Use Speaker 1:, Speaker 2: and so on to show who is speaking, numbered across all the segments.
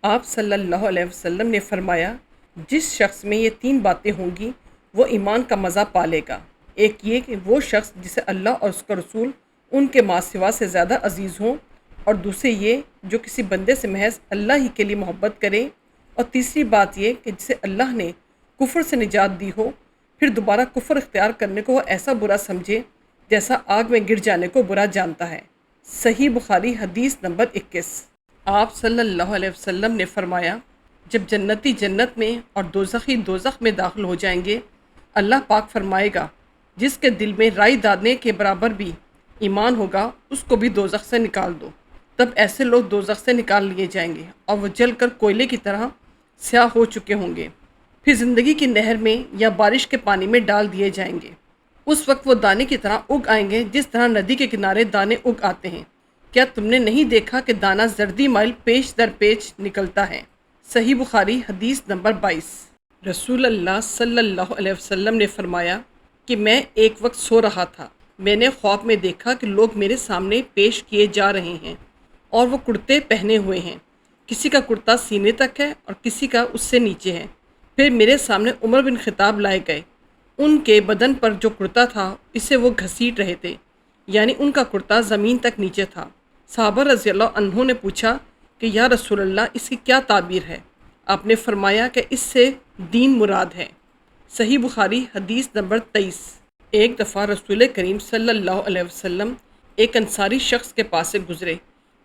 Speaker 1: آپ صلی اللہ علیہ وسلم نے فرمایا، جس شخص میں یہ 3 باتیں ہوں گی وہ ایمان کا مزہ پالے گا۔ ایک یہ کہ وہ شخص جسے اللہ اور اس کا رسول ان کے ماں سوا سے زیادہ عزیز ہوں، اور دوسرے یہ جو کسی بندے سے محض اللہ ہی کے لیے محبت کرے، اور تیسری بات یہ کہ جسے اللہ نے کفر سے نجات دی ہو، پھر دوبارہ کفر اختیار کرنے کو وہ ایسا برا سمجھے جیسا آگ میں گر جانے کو برا جانتا ہے۔ صحیح بخاری حدیث نمبر 21۔ آپ صلی اللہ علیہ وسلم نے فرمایا، جب جنتی جنت میں اور دوزخی دوزخ میں داخل ہو جائیں گے، اللہ پاک فرمائے گا، جس کے دل میں رائی دانے کے برابر بھی ایمان ہوگا اس کو بھی دوزخ سے نکال دو۔ تب ایسے لوگ دوزخ سے نکال لیے جائیں گے اور وہ جل کر کوئلے کی طرح سیاہ ہو چکے ہوں گے، پھر زندگی کی نہر میں یا بارش کے پانی میں ڈال دیے جائیں گے۔ اس وقت وہ دانے کی طرح اگ آئیں گے جس طرح ندی کے کنارے دانے اگ آتے ہیں۔ کیا تم نے نہیں دیکھا کہ دانہ زردی مائل پیچ در پیچ نکلتا ہے؟ صحیح بخاری حدیث نمبر 22۔ رسول اللہ صلی اللہ علیہ وسلم نے فرمایا کہ میں ایک وقت سو رہا تھا، میں نے خواب میں دیکھا کہ لوگ میرے سامنے پیش کیے جا رہے ہیں اور وہ کرتے پہنے ہوئے ہیں، کسی کا کرتا سینے تک ہے اور کسی کا اس سے نیچے ہے۔ پھر میرے سامنے عمر بن خطاب لائے گئے، ان کے بدن پر جو کرتا تھا اسے وہ گھسیٹ رہے تھے، یعنی ان کا کرتا زمین تک نیچے تھا۔ صحابہ رضی اللہ عنہ نے پوچھا کہ یا رسول اللہ اس کی کیا تعبیر ہے؟ آپ نے فرمایا کہ اس سے دین مراد ہے۔ صحیح بخاری حدیث نمبر 23۔ ایک دفعہ رسول کریم صلی اللہ علیہ وسلم ایک انصاری شخص کے پاس سے گزرے،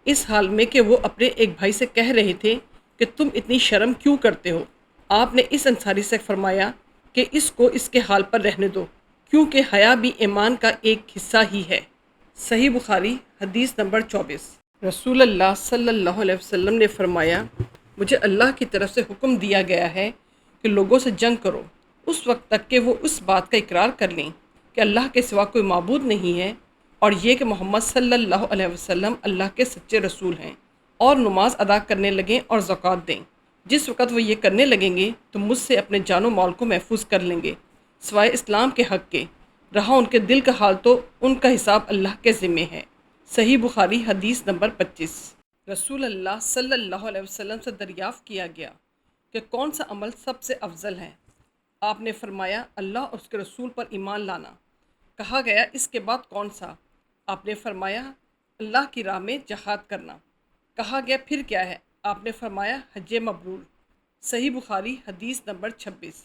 Speaker 1: اس حال میں کہ وہ اپنے ایک بھائی سے کہہ رہے تھے کہ تم اتنی شرم کیوں کرتے ہو؟ آپ نے اس انصاری سے فرمایا کہ اس کو اس کے حال پر رہنے دو، کیونکہ حیا بھی ایمان کا ایک حصہ ہی ہے۔ صحیح بخاری حدیث نمبر 24۔ رسول اللہ صلی اللہ علیہ وسلم نے فرمایا، مجھے اللہ کی طرف سے حکم دیا گیا ہے کہ لوگوں سے جنگ کرو اس وقت تک کہ وہ اس بات کا اقرار کر لیں کہ اللہ کے سوا کوئی معبود نہیں ہے، اور یہ کہ محمد صلی اللہ علیہ وسلم اللہ کے سچے رسول ہیں، اور نماز ادا کرنے لگیں اور زکوٰۃ دیں۔ جس وقت وہ یہ کرنے لگیں گے تو مجھ سے اپنے جان و مال کو محفوظ کر لیں گے، سوائے اسلام کے حق کے، رہا ان کے دل کا حال تو ان کا حساب اللہ کے ذمے ہے۔ صحیح بخاری حدیث نمبر 25۔ رسول اللہ صلی اللہ علیہ وسلم سے دریافت کیا گیا کہ کون سا عمل سب سے افضل ہے؟ آپ نے فرمایا، اللہ اور اس کے رسول پر ایمان لانا۔ کہا گیا اس کے بعد کون سا؟ آپ نے فرمایا، اللہ کی راہ میں جہاد کرنا۔ کہا گیا پھر کیا ہے؟ آپ نے فرمایا، حج مبرور۔ صحیح بخاری حدیث نمبر 26۔